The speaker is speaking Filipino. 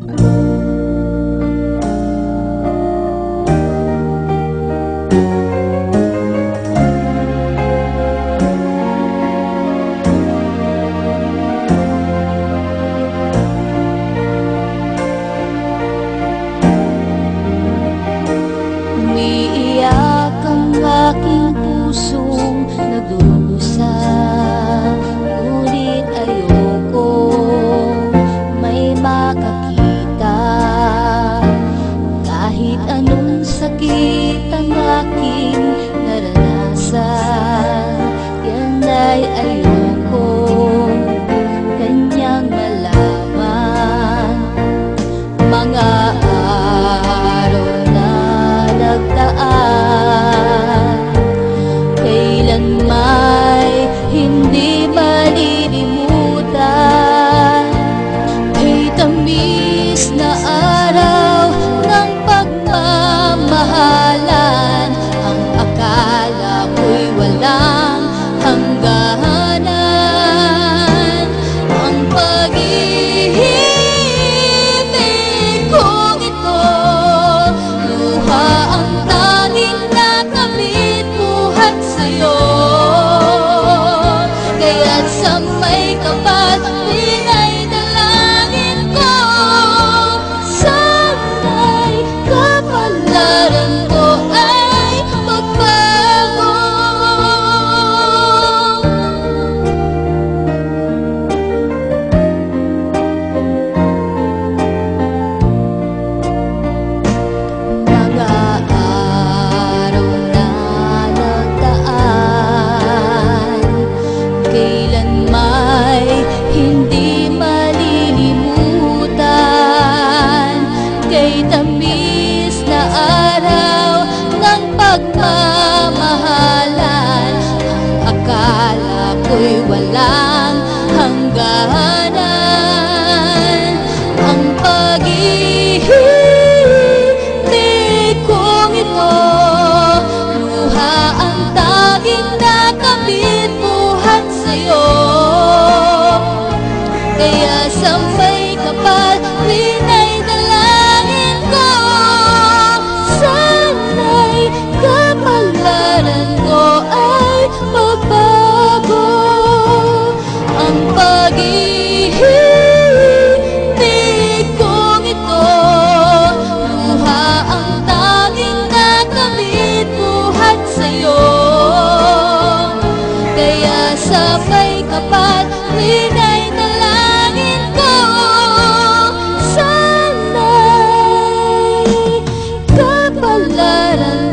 Umiiyak ang aking pusong nagdudusa, ngunit ayoko may makakita. Kahit anong sakit ang aking naranasan, yan ay ayoko kanyang malaman. Mga araw na nagdaan, kailan may hindi malilimutan. Kay tamis na araw ng pagmamahalan, ang akala ko'y walang hangganan. Ang pag-ibig kong ito, luha ang tanging nakamit buhat sa'yo. Kaya't sa may kapal, pinay dalangin ko, sana'y kapalaran ko ay magbago. Mga araw na nagdaan, kailan may hindi malilimutan. Kay tamis na araw ng pagmamahalan, ang akala ko'y walang hangganan. Ang pag-ibig kong ito, luha ang tanging nakamit buhat sa'yo. Kaya sa may kapal, pinay dalangin ko, sana'y kapalaran ko ay magbago. Ang pag-ibig kong ito, luha ang tanging nakamit buhat sa'yo. Kaya sa may kapal, pinay dalangin ko, sana'y kapalaran